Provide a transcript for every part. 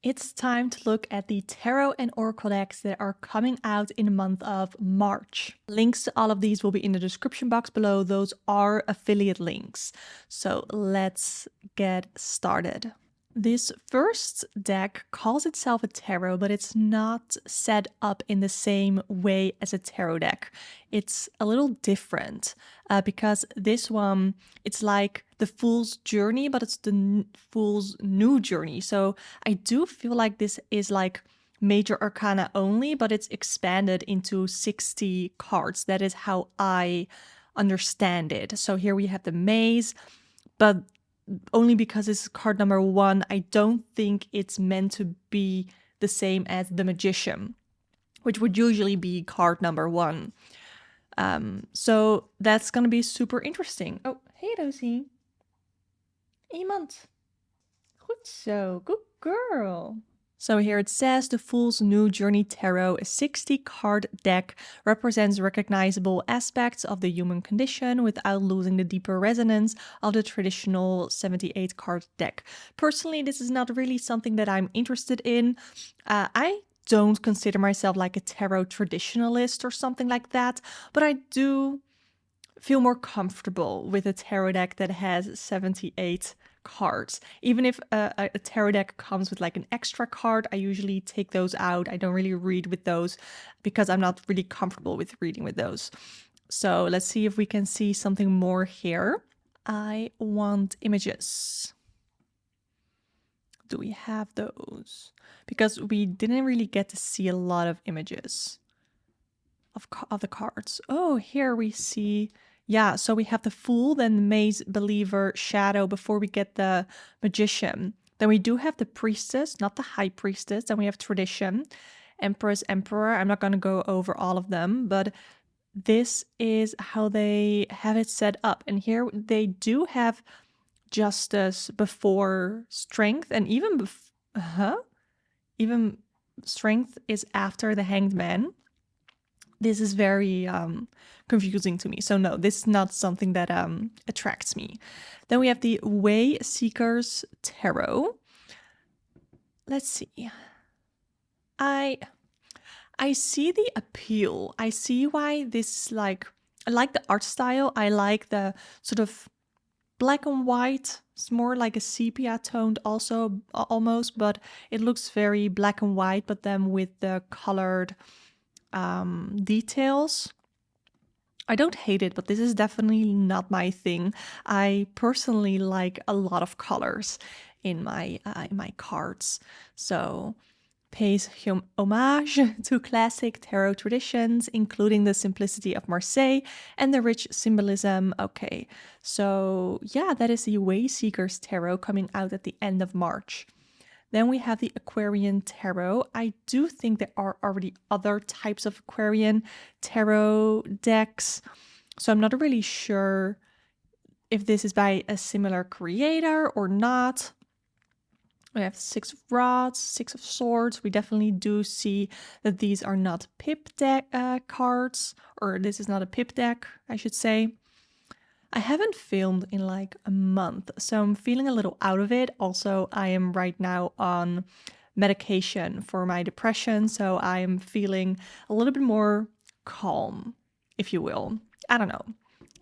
It's time to look at the tarot and oracle decks that are coming out in the month of March. Links to all of these will be in the description box below. Those are affiliate links. So let's get started. This first deck calls itself a tarot, but it's not set up in the same way as a tarot deck. It's a little different because this one, it's like the Fool's Journey, but it's the Fool's New Journey. So I do feel like this is like major arcana only, but it's expanded into 60 cards. That is how I understand it. So here we have the maze, but only because it's card number 1, I don't think it's meant to be the same as the Magician, which would usually be card number 1. So that's gonna be super interesting. Oh, hey Rosie. Iemand. Goed zo, good girl. So here it says the Fool's New Journey Tarot, a 60-card deck, represents recognizable aspects of the human condition without losing the deeper resonance of the traditional 78-card deck. Personally, this is not really something that I'm interested in. I don't consider myself like a tarot traditionalist or something like that, but I do feel more comfortable with a tarot deck that has 78 cards. Even if a tarot deck comes with like an extra card, I usually take those out. I don't really read with those because I'm not really comfortable with reading with those. So let's see if we can see something more here. I want images. Do we have those? Because we didn't really get to see a lot of images of the cards. Oh, here we see, yeah, so we have the Fool, then the Maze, Believer, Shadow before we get the Magician. Then we do have the Priestess, not the High Priestess. Then we have Tradition, Empress, Emperor. I'm not going to go over all of them, but this is how they have it set up. And here they do have Justice before Strength, and even even Strength is after the Hanged Man. This is very confusing to me. So no, this is not something that attracts me. Then we have the Way Seekers Tarot. Let's see. I see the appeal. I see why this, like, I like the art style. I like the sort of black and white. It's more like a sepia toned also almost, but it looks very black and white, but then with the colored details. I don't hate it, but this is definitely not my thing. I personally like a lot of colors in my cards, so pays homage to classic tarot traditions, including the simplicity of Marseille and the rich symbolism. Okay, so yeah, that is the Way Seekers Tarot coming out at the end of March. Then we have the Aquarian Tarot. I do think there are already other types of Aquarian Tarot decks, so I'm not really sure if this is by a similar creator or not. We have 6 of Rods, 6 of Swords. We definitely do see that these are not pip deck cards, or this is not a pip deck, I should say. I haven't filmed in like a month, so I'm feeling a little out of it. Also, I am right now on medication for my depression, so I am feeling a little bit more calm, if you will. I don't know.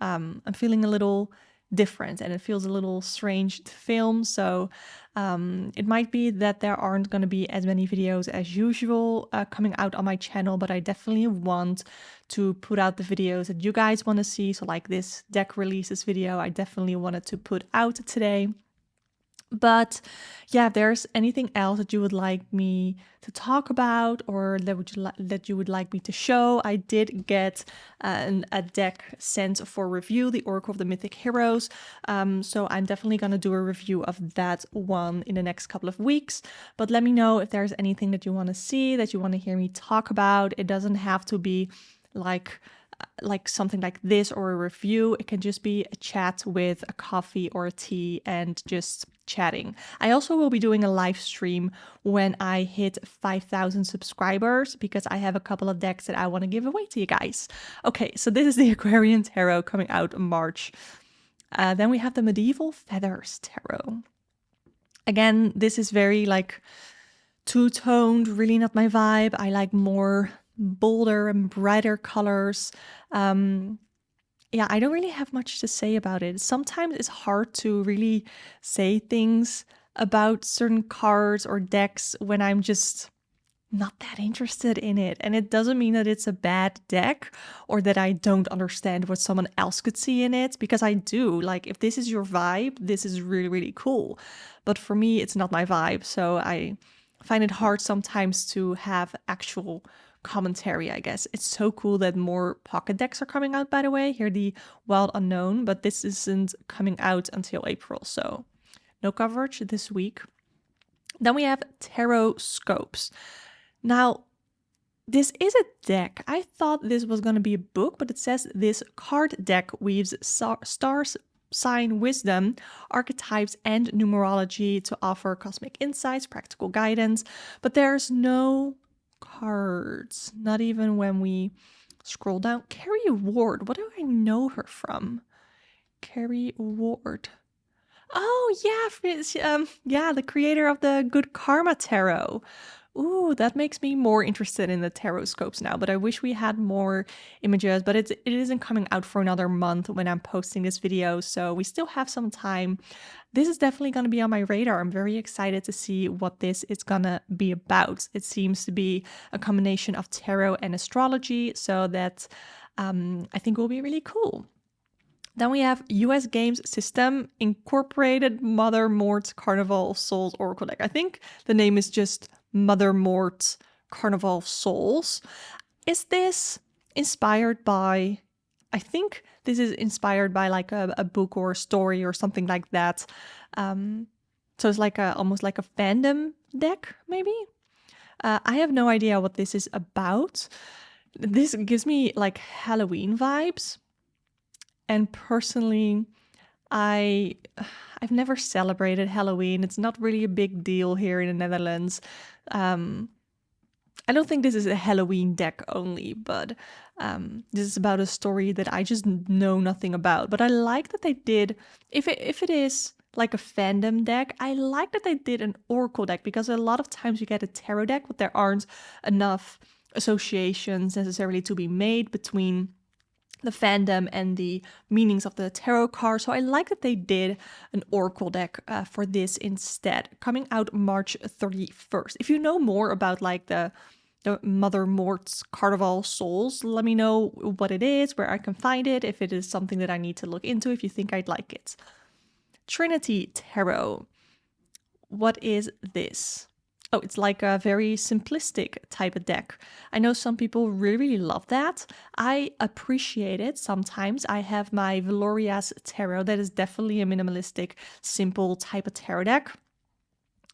I'm feeling a little different and it feels a little strange to film, so it might be that there aren't going to be as many videos as usual coming out on my channel, but I definitely want to put out the videos that you guys want to see. So like this deck releases video, I definitely wanted to put out today. But yeah, if there's anything else that you would like me to talk about or that you would like me to show, I did get a deck sent for review, the Oracle of the Mythic Heroes. So I'm definitely going to do a review of that one in the next couple of weeks. But let me know if there's anything that you want to see, that you want to hear me talk about. It doesn't have to be like something like this or a review. It can just be a chat with a coffee or a tea and just chatting. I also will be doing a live stream when I hit 5,000 subscribers because I have a couple of decks that I want to give away to you guys. Okay, so this is the Aquarian Tarot coming out in March. Then we have the Medieval Feathers Tarot. Again, this is very like two-toned, really not my vibe. I like more bolder and brighter colors. Yeah, I don't really have much to say about it. Sometimes it's hard to really say things about certain cards or decks when I'm just not that interested in it. And it doesn't mean that it's a bad deck or that I don't understand what someone else could see in it, because I do. Like, if this is your vibe, this is really, really cool. But for me, it's not my vibe. So I find it hard sometimes to have actual commentary, I guess. It's so cool that more pocket decks are coming out, by the way. Here, the Wild Unknown, but this isn't coming out until April. So no coverage this week. Then we have Tarot Scopes. Now, this is a deck. I thought this was going to be a book, but it says this card deck weaves stars, sign wisdom, archetypes, and numerology to offer cosmic insights, practical guidance. But there's no cards, not even when we scroll down. Carrie Ward, what do I know her from? Carrie Ward. Oh yeah, yeah, the creator of the Good Karma Tarot. Ooh, that makes me more interested in the tarot scopes now, but I wish we had more images, but it isn't coming out for another month when I'm posting this video, so we still have some time. This is definitely going to be on my radar. I'm very excited to see what this is going to be about. It seems to be a combination of tarot and astrology, so that I think will be really cool. Then we have US Games System Incorporated Mother Mort Carnival of Souls Oracle deck. I think the name is just Mother Mort Carnival of Souls. Is this inspired by, I think this is inspired by like a book or a story or something like that. So it's like almost like a fandom deck, maybe? I have no idea what this is about. This gives me like Halloween vibes. And personally, I've never celebrated Halloween. It's not really a big deal here in the Netherlands. I don't think this is a Halloween deck only, but this is about a story that I just know nothing about. But I like that they did, if it is like a fandom deck, I like that they did an oracle deck, because a lot of times you get a tarot deck, but there aren't enough associations necessarily to be made between the fandom and the meanings of the tarot card. So I like that they did an oracle deck for this instead, coming out March 31st. If you know more about like the Mother Mort's Carnival Souls, let me know what it is, where I can find it, if it is something that I need to look into, if you think I'd like it. Trinity Tarot. What is this? Oh, it's like a very simplistic type of deck. I know some people really, really love that. I appreciate it sometimes. I have my Valoria's Tarot. That is definitely a minimalistic, simple type of tarot deck.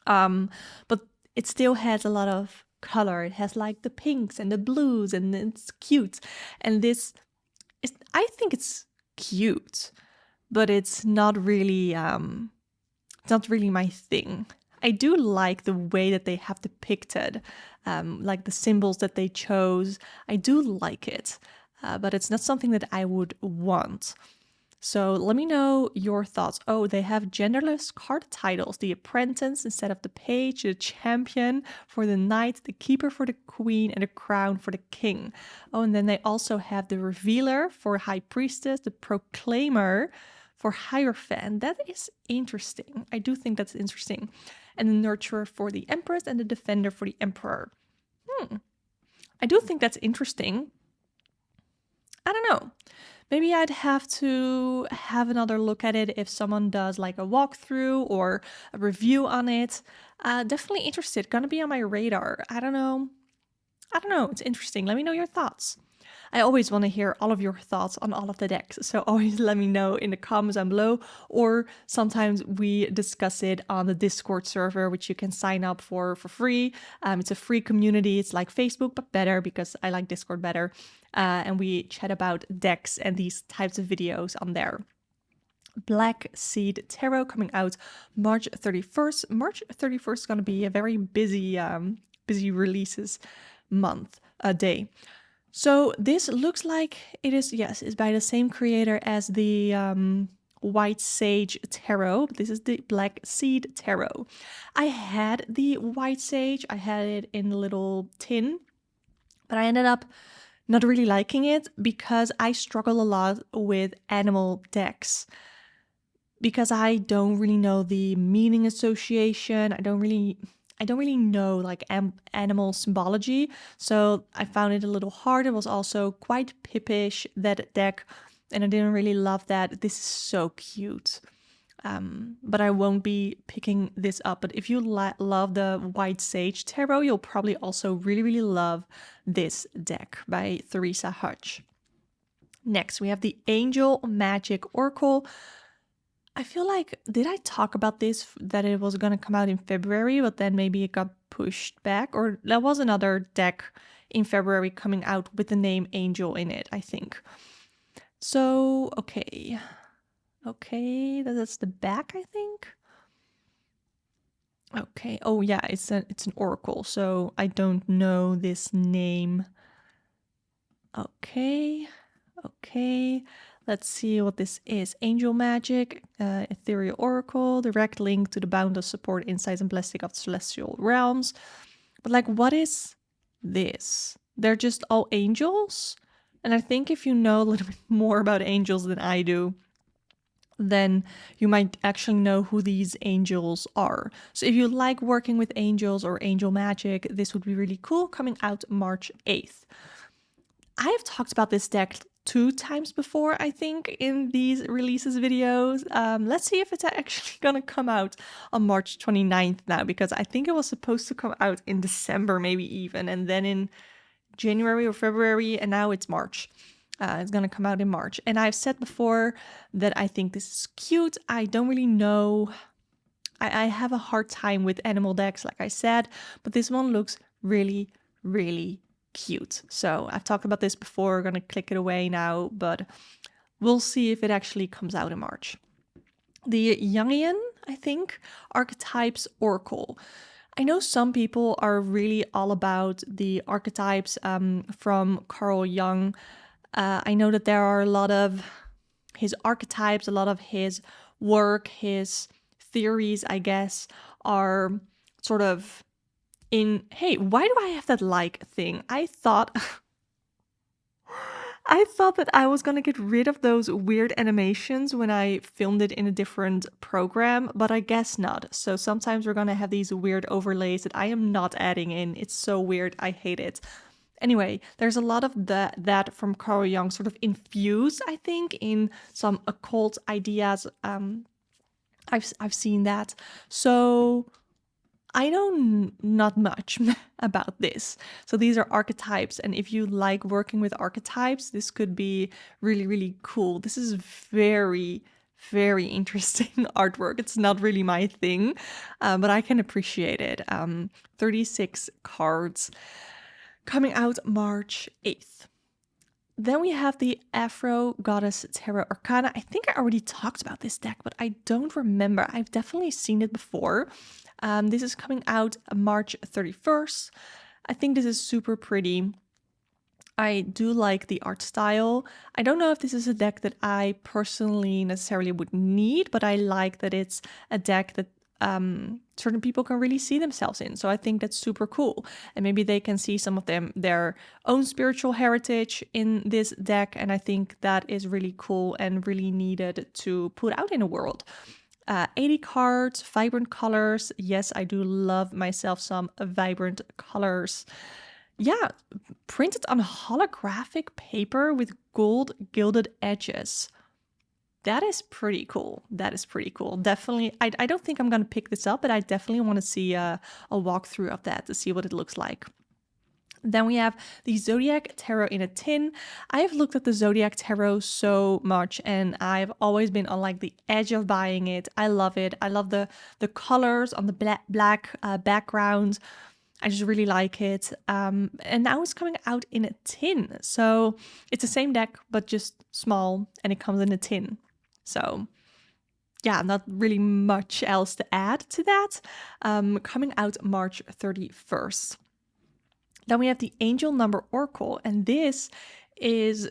But it still has a lot of color. It has like the pinks and the blues, and it's cute. And this is, I think it's cute, but it's not really my thing. I do like the way that they have depicted, like the symbols that they chose. I do like it, but it's not something that I would want. So let me know your thoughts. Oh, they have genderless card titles. The Apprentice instead of the Page, the Champion for the Knight, the Keeper for the Queen, and the Crown for the King. Oh, and then they also have the Revealer for High Priestess, the Proclaimer for Hierophant. That is interesting. I do think that's interesting. And the Nurturer for the Empress and the Defender for the Emperor. I do think that's interesting. I don't know. Maybe I'd have to have another look at it if someone does like a walkthrough or a review on it. Definitely interested. Gonna be on my radar. I don't know. It's interesting. Let me know your thoughts. I always want to hear all of your thoughts on all of the decks, so always let me know in the comments down below, or sometimes we discuss it on the Discord server, which you can sign up for free. It's a free community. It's like Facebook, but better, because I like Discord better. And we chat about decks and these types of videos on there. Black Seed Tarot coming out March 31st. March 31st is going to be a very busy releases month, day. So this looks like it is, yes, it's by the same creator as the White Sage Tarot. This is the Black Seed Tarot. I had the White Sage. I had it in a little tin, but I ended up not really liking it because I struggle a lot with animal decks. Because I don't really know the meaning association. I don't really know like animal symbology. So I found it a little hard. It was also quite pippish, that deck, and I didn't really love that. This is so cute. But I won't be picking this up. But if you love the White Sage Tarot, you'll probably also really love this deck by Theresa Hutch. Next, we have the Angel Magic Oracle. I feel like, did I talk about this, that it was going to come out in February, but then maybe it got pushed back? Or there was another deck in February coming out with the name Angel in it, I think. So, okay. Okay, that's the back, I think. Okay. Oh yeah, it's an oracle, so I don't know this name. Okay. Okay. Let's see what this is. Angel Magic, Ethereal Oracle, direct link to the boundless support, insights, and blessing of the celestial realms. But like, what is this? They're just all angels? And I think if you know a little bit more about angels than I do, then you might actually know who these angels are. So if you like working with angels or angel magic, this would be really cool, coming out March 8th. I have talked about this deck 2 times before, I think, in these releases videos. Let's see if it's actually gonna come out on March 29th now, because I think it was supposed to come out in December, maybe even, and then in January or February, and now it's March. It's gonna come out in March. And I've said before that I think this is cute. I don't really know. I have a hard time with animal decks, like I said, but this one looks really cute. So I've talked about this before, gonna click it away now, but we'll see if it actually comes out in March. The Jungian, I think, Archetypes Oracle. I know some people are really all about the archetypes from Carl Jung. I know that there are a lot of his archetypes, a lot of his work, his theories, I guess, are sort of in, hey, why do I have that like thing? I thought that I was gonna get rid of those weird animations when I filmed it in a different program, but I guess not. So sometimes we're gonna have these weird overlays that I am not adding in. It's so weird, I hate it. Anyway, there's a lot of that from Carl Jung sort of infused, I think, in some occult ideas. I've seen that. So I know not much about this. So these are archetypes, and if you like working with archetypes, this could be really cool. This is very interesting artwork. It's not really my thing, but I can appreciate it. 36 cards, coming out March 8th. Then we have the Afro Goddess Tarot Arcana. I think I already talked about this deck, but I don't remember. I've definitely seen it before. This is coming out March 31st. I think this is super pretty. I do like the art style. I don't know if this is a deck that I personally necessarily would need, but I like that it's a deck that certain people can really see themselves in. So I think that's super cool. And maybe they can see some of their own spiritual heritage in this deck. And I think that is really cool and really needed to put out in the world. 80 cards, vibrant colors. Yes, I do love myself some vibrant colors. Yeah, printed on holographic paper with gold gilded edges. That is pretty cool. That is pretty cool. Definitely, I don't think I'm going to pick this up, but I definitely want to see a walkthrough of that to see what it looks like. Then we have the Zodiac Tarot in a tin. I have looked at the Zodiac Tarot so much, and I've always been on like the edge of buying it. I love it. I love the colors on the black background. I just really like it. And now it's coming out in a tin. So it's the same deck, but just small, and it comes in a tin. So yeah, not really much else to add to that. Coming out March 31st. Then we have the Angel Number Oracle, and this is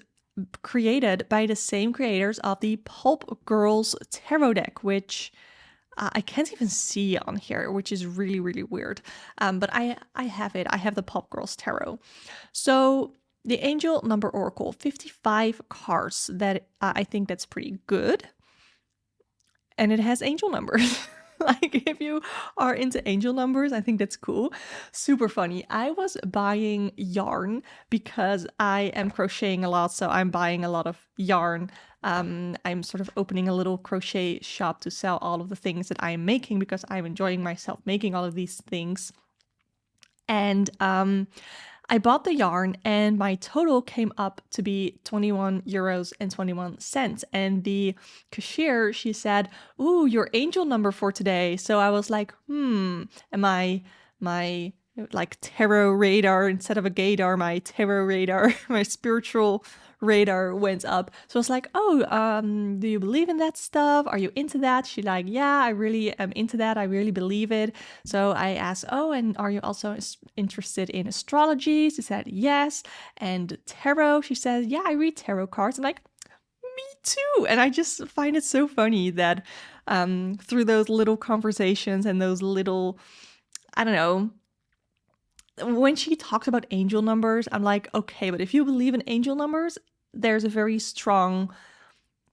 created by the same creators of the Pulp Girls Tarot deck, which I can't even see on here, which is really, really weird. But I have it. I have the Pulp Girls Tarot. So the Angel Number Oracle, 55 cards. That I think that's pretty good. And it has angel numbers. Like, if you are into angel numbers, I think that's cool. Super funny. I was buying yarn because I am crocheting a lot, so I'm buying a lot of yarn. I'm sort of opening a little crochet shop to sell all of the things that I am making because I'm enjoying myself making all of these things. And I bought the yarn and my total came up to be 21 euros and 21 cents. And the cashier, she said, "Ooh, your angel number for today." So I was like, and my like tarot radar, instead of a gaydar, my tarot radar, my spiritual radar went up. So I was like, "Oh, do you believe in that stuff? Are you into that?" She's like, "Yeah, I really am into that. I really believe it." So I asked, "Oh, and are you also interested in astrology?" She said, "Yes." And tarot, she said, "Yeah, I read tarot cards." I'm like, "Me too." And I just find it so funny that through those little conversations and those little, I don't know, when she talks about angel numbers, I'm like, okay, but if you believe in angel numbers, there's a very strong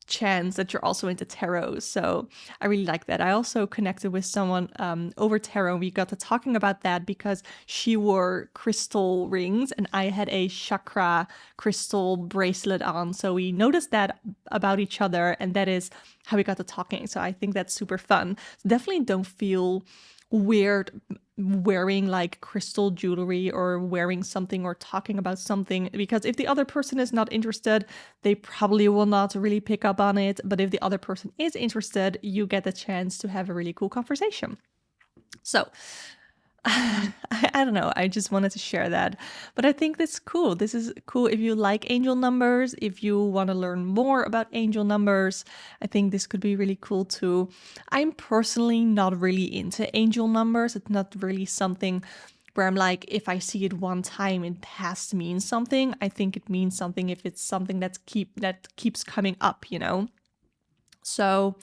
chance that you're also into tarot. So I really like that. I also connected with someone over tarot. We got to talking about that because she wore crystal rings and I had a chakra crystal bracelet on. So we noticed that about each other, and that is how we got to talking. So I think that's super fun. So definitely don't feel weird wearing like crystal jewelry or wearing something or talking about something, because if the other person is not interested, they probably will not really pick up on it. But if the other person is interested, you get the chance to have a really cool conversation. So I don't know. I just wanted to share that. But I think that's cool. This is cool if you like angel numbers, if you want to learn more about angel numbers. I think this could be really cool too. I'm personally not really into angel numbers. It's not really something where I'm like, if I see it one time, it has to mean something. I think it means something if it's something that keeps coming up, you know? So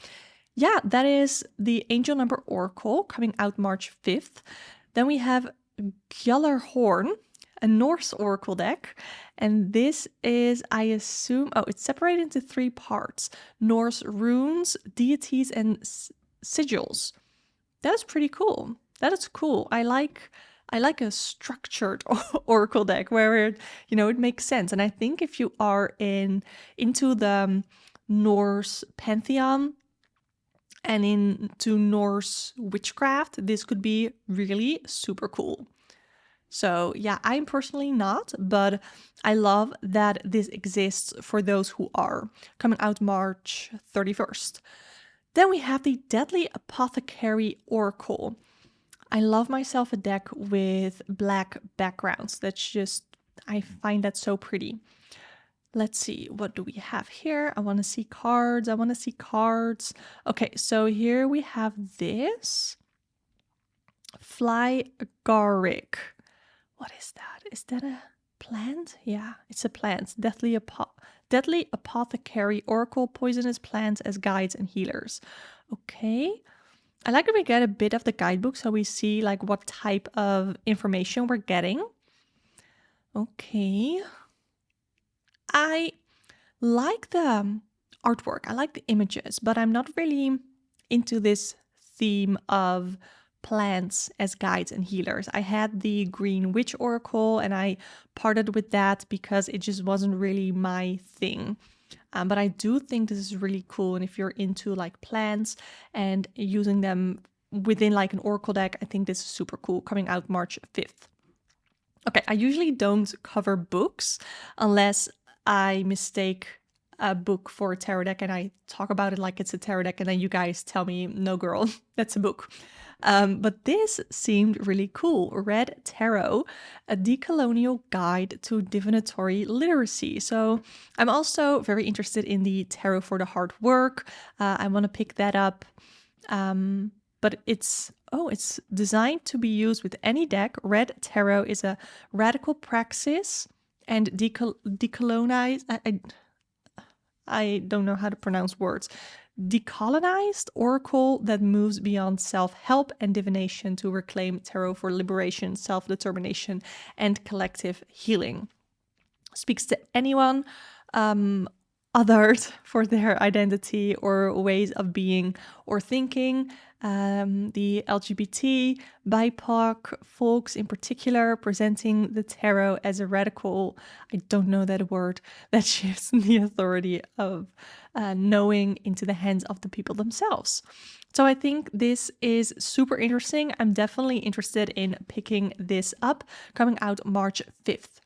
yeah, that is the Angel Number Oracle coming out March 5th. Then we have Gjallarhorn, a Norse Oracle deck. And this is, I assume, it's separated into 3 parts: Norse runes, deities, and sigils. That is pretty cool. That is cool. I like a structured Oracle deck where it makes sense. And I think if you are into the Norse pantheon and into Norse witchcraft, this could be really super cool. So yeah, I'm personally not, but I love that this exists for those who are. Coming out March 31st. Then we have the Deadly Apothecary Oracle. I love myself a deck with black backgrounds. That's just, I find that so pretty. Let's see, what do we have here? I want to see cards. Okay, so here we have this. Flygaric. What is that? Is that a plant? Yeah, it's a plant. Deadly Apothecary Oracle, poisonous plants as guides and healers. Okay. I like that we get a bit of the guidebook so we see like what type of information we're getting. Okay. I like the artwork. I like the images, but I'm not really into this theme of plants as guides and healers. I had the Green Witch Oracle and I parted with that because it just wasn't really my thing. But I do think this is really cool. And if you're into like plants and using them within like an oracle deck, I think this is super cool. Coming out March 5th. Okay, I usually don't cover books unless I mistake a book for a tarot deck and I talk about it like it's a tarot deck and then you guys tell me, no girl, that's a book. But this seemed really cool. Red Tarot, a decolonial guide to divinatory literacy. So I'm also very interested in the Tarot for the Hard Work. I want to pick that up. But it's designed to be used with any deck. Red Tarot is a radical praxis and decolonize. I don't know how to pronounce words. Decolonized oracle that moves beyond self-help and divination to reclaim tarot for liberation, self-determination, and collective healing. Speaks to anyone othered for their identity or ways of being or thinking. The LGBT, BIPOC folks in particular, presenting the tarot as a radical, I don't know that word, that shifts the authority of knowing into the hands of the people themselves. So I think this is super interesting. I'm definitely interested in picking this up, coming out March 5th.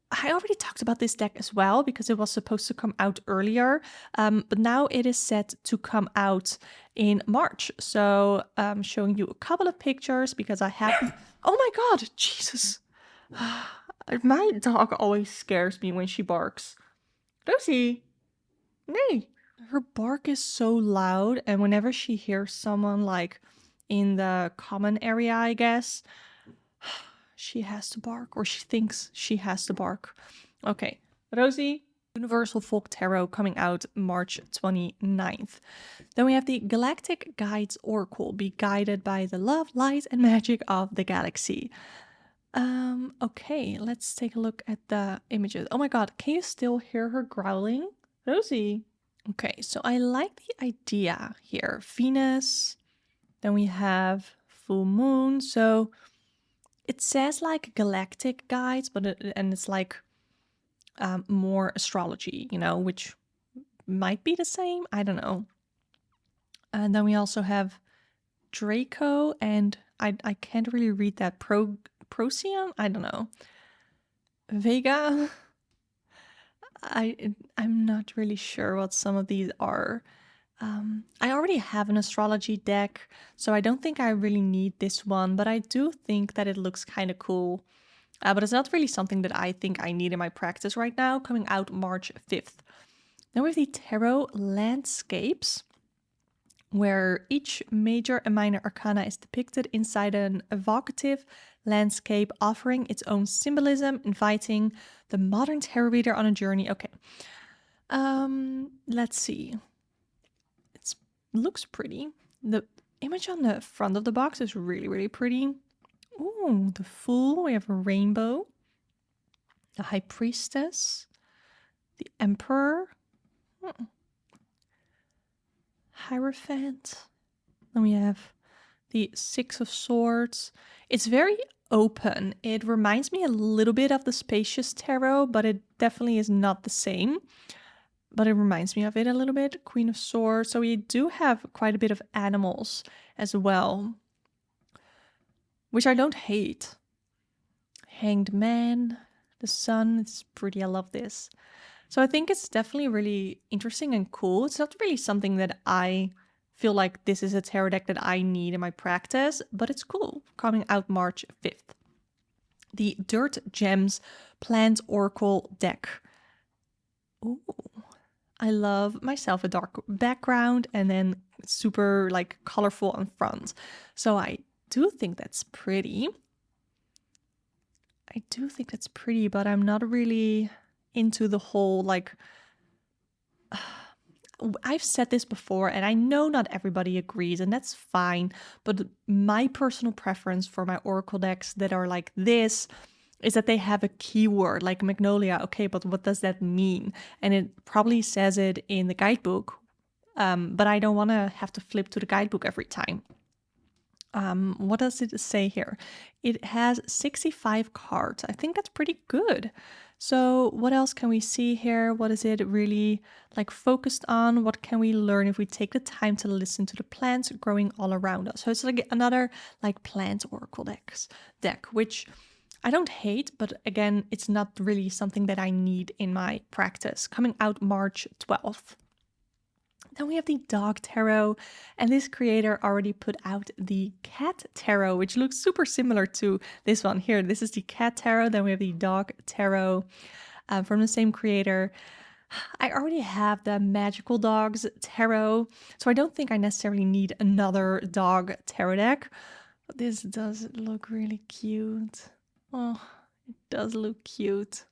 I already talked about this deck as well because it was supposed to come out earlier, but now it is set to come out in March. So I'm showing you a couple of pictures because I have... Oh my god, Jesus. My dog always scares me when she barks. Rosie, nee. Her bark is so loud, and whenever she hears someone like in the common area, I guess, she has to bark, or she thinks she has to bark. Okay, Rosie. Universal Folk Tarot coming out March 29th. Then we have the Galactic Guides Oracle, be guided by the love, light, and magic of the galaxy. Okay, let's take a look at the images. Oh my god, can you still hear her growling? Rosie. Okay, so I like the idea here. Venus, then we have full moon, so it says like galactic guides, but it's like more astrology, you know, which might be the same. I don't know. And then we also have Draco, and I can't really read that. Procyon? I don't know. Vega. I'm not really sure what some of these are. I already have an astrology deck, so I don't think I really need this one, but I do think that it looks kind of cool. But it's not really something that I think I need in my practice right now, coming out March 5th. Then we have the Tarot Landscapes, where each major and minor arcana is depicted inside an evocative landscape, offering its own symbolism, inviting the modern tarot reader on a journey. Okay. Let's see. It looks pretty. The image on the front of the box is really, really pretty. Ooh, the Fool. We have a rainbow. The High Priestess. The Emperor. Hierophant. Then we have the Six of Swords. It's very open. It reminds me a little bit of the Spacious Tarot, but it definitely is not the same. But it reminds me of it a little bit. Queen of Swords. So we do have quite a bit of animals as well, which I don't hate. Hanged Man, the Sun. It's pretty. I love this. So I think it's definitely really interesting and cool. It's not really something that I feel like this is a tarot deck that I need in my practice, but it's cool. Coming out March 5th. The Dirt Gems Plant Oracle deck. Ooh. I love myself a dark background and then super like colorful on front. So I do think that's pretty. But I'm not really into the whole like... I've said this before, and I know not everybody agrees, and that's fine, but my personal preference for my oracle decks that are like this is that they have a keyword like magnolia. Okay, but what does that mean? And it probably says it in the guidebook, but I don't want to have to flip to the guidebook every time. What does it say here? It has 65 cards. I think that's pretty good. So what else can we see here? What is it really like focused on? What can we learn if we take the time to listen to the plants growing all around us? So it's like another like plant oracle deck, which I don't hate, but again, it's not really something that I need in my practice. Coming out March 12th. Then we have the Dog Tarot, and this creator already put out the Cat Tarot, which looks super similar to this one here. This is the Cat Tarot. Then we have the Dog Tarot from the same creator. I already have the Magical Dogs Tarot, so I don't think I necessarily need another dog tarot deck. But this does look really cute. Oh, it does look cute.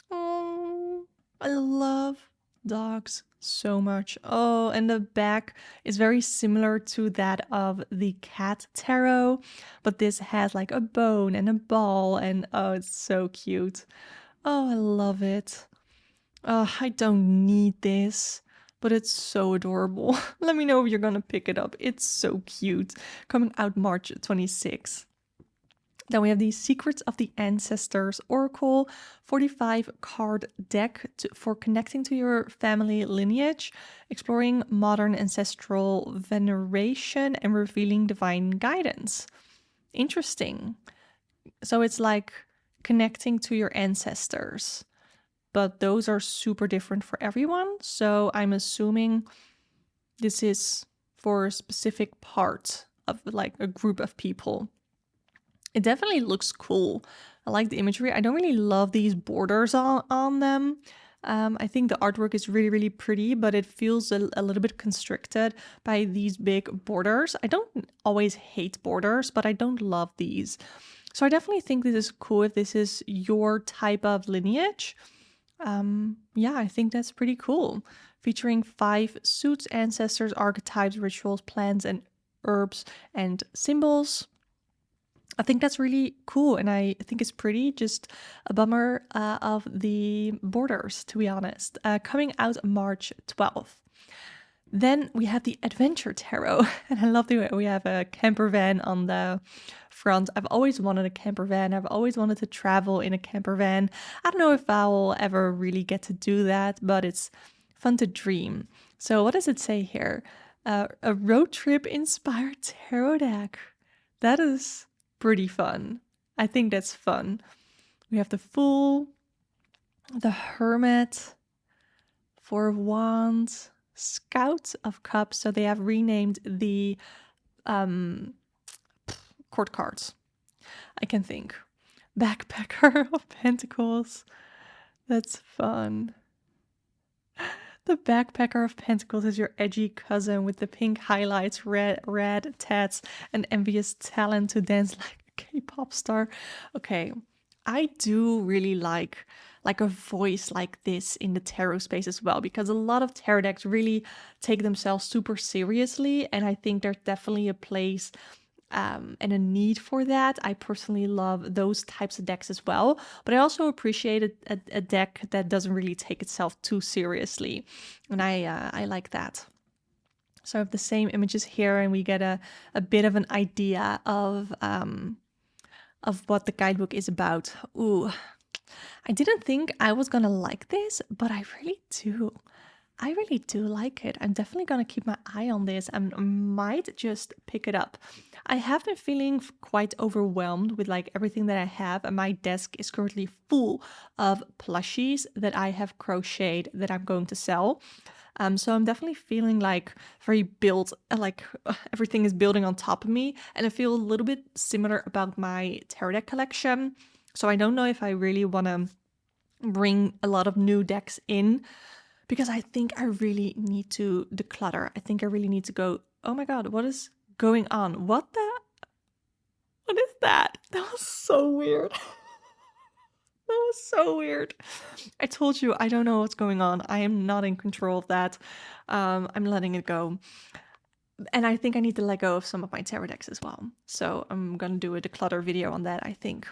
Oh. I love dogs so much. Oh, and the back is very similar to that of the cat tarot, but this has like a bone and a ball, and oh, it's so cute. Oh, I love it. Oh, I don't need this, but it's so adorable. Let me know if you're gonna pick it up. It's so cute. Coming out March 26th. Then we have the Secrets of the Ancestors Oracle, 45 card deck for connecting to your family lineage, exploring modern ancestral veneration, and revealing divine guidance. Interesting. So it's like connecting to your ancestors, but those are super different for everyone. So I'm assuming this is for a specific part of like a group of people. It definitely looks cool. I like the imagery. I don't really love these borders on them. I think the artwork is really, really pretty, but it feels a little bit constricted by these big borders. I don't always hate borders, but I don't love these. So I definitely think this is cool if this is your type of lineage. Yeah, I think that's pretty cool. Featuring 5 suits, ancestors, archetypes, rituals, plants, and herbs and symbols. I think that's really cool, and I think it's pretty. Just a bummer of the borders, to be honest. Coming out March 12th. Then we have the Adventure Tarot, and I love the way we have a camper van on the front. I've always wanted a camper van. I've always wanted to travel in a camper van. I don't know if I'll ever really get to do that, but it's fun to dream. So, what does it say here? A road trip inspired tarot deck. That is pretty fun. I think that's fun. We have the Fool, the Hermit, Four of Wands, Scout of Cups. So they have renamed the court cards. I can think. Backpacker of Pentacles. That's fun. The Backpacker of Pentacles is your edgy cousin with the pink highlights, red tats, and envious talent to dance like a K-pop star. Okay, I do really like a voice like this in the tarot space as well, because a lot of tarot decks really take themselves super seriously, and I think there's definitely a place and a need for that. I personally love those types of decks as well, but I also appreciate a deck that doesn't really take itself too seriously, and I like that. So I have the same images here, and we get a bit of an idea of what the guidebook is about. Ooh, I didn't think I was gonna like this, but I really do. I really do like it. I'm definitely going to keep my eye on this and might just pick it up. I have been feeling quite overwhelmed with like everything that I have, and my desk is currently full of plushies that I have crocheted that I'm going to sell. So I'm definitely feeling like very built, like everything is building on top of me, and I feel a little bit similar about my tarot deck collection. So I don't know if I really want to bring a lot of new decks in, because I think I really need to declutter. I think I really need to go, oh my god, what is going on? What is that? That was so weird. That was so weird. I told you I don't know what's going on. I am not in control of that. I'm letting it go. And I think I need to let go of some of my tarot decks as well. So I'm gonna do a declutter video on that, I think.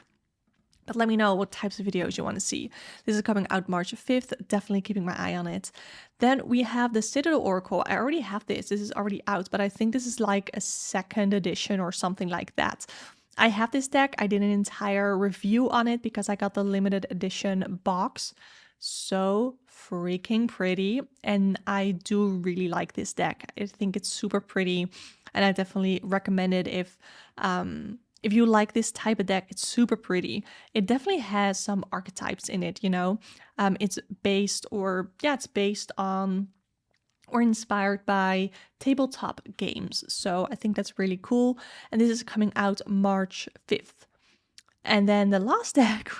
But let me know what types of videos you want to see. This is coming out March 5th. Definitely keeping my eye on it. Then we have the Citadel Oracle. I already have this. This is already out, but I think this is like a second edition or something like that. I have this deck. I did an entire review on it because I got the limited edition box. So freaking pretty. And I do really like this deck. I think it's super pretty. And I definitely recommend it if you like this type of deck. It's super pretty. It definitely has some archetypes in it, you know. It's based on or inspired by tabletop games. So I think that's really cool. And this is coming out March 5th. And then the last deck,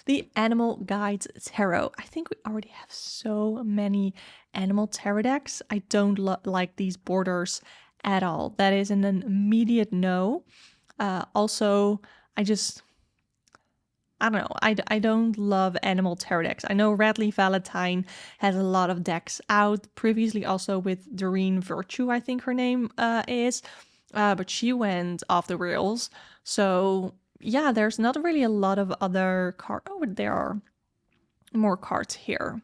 the Animal Guides Tarot. I think we already have so many animal tarot decks. I don't like these borders at all. That is an immediate no. Also, I don't know. I don't love animal tarot decks. I know Radley Valentine has a lot of decks out previously, also with Doreen Virtue, I think her name is. But she went off the rails. So yeah, there's not really a lot of other cards. Oh, there are more cards here.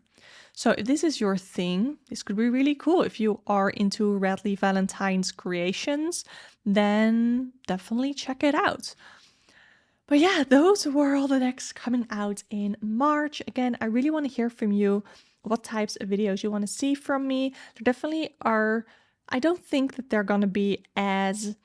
So if this is your thing, this could be really cool. If you are into Radley Valentine's creations, then definitely check it out. But yeah, those were all the decks coming out in March. Again, I really want to hear from you what types of videos you want to see from me. There definitely are, I don't think that they're going to be as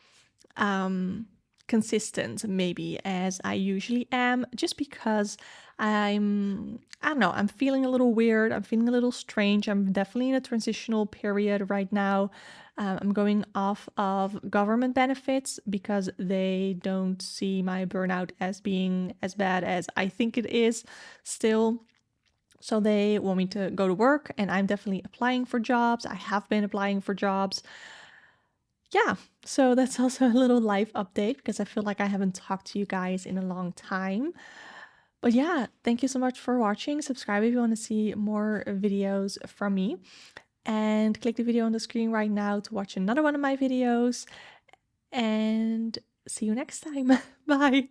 consistent maybe as I usually am, just because I don't know, I'm feeling a little weird, I'm feeling a little strange. I'm definitely in a transitional period right now. I'm going off of government benefits because they don't see my burnout as being as bad as I think it is still. So they want me to go to work, and I'm definitely applying for jobs. I have been applying for jobs. Yeah, so that's also a little life update because I feel like I haven't talked to you guys in a long time. But yeah, thank you so much for watching. Subscribe if you want to see more videos from me. And click the video on the screen right now to watch another one of my videos. And see you next time. Bye.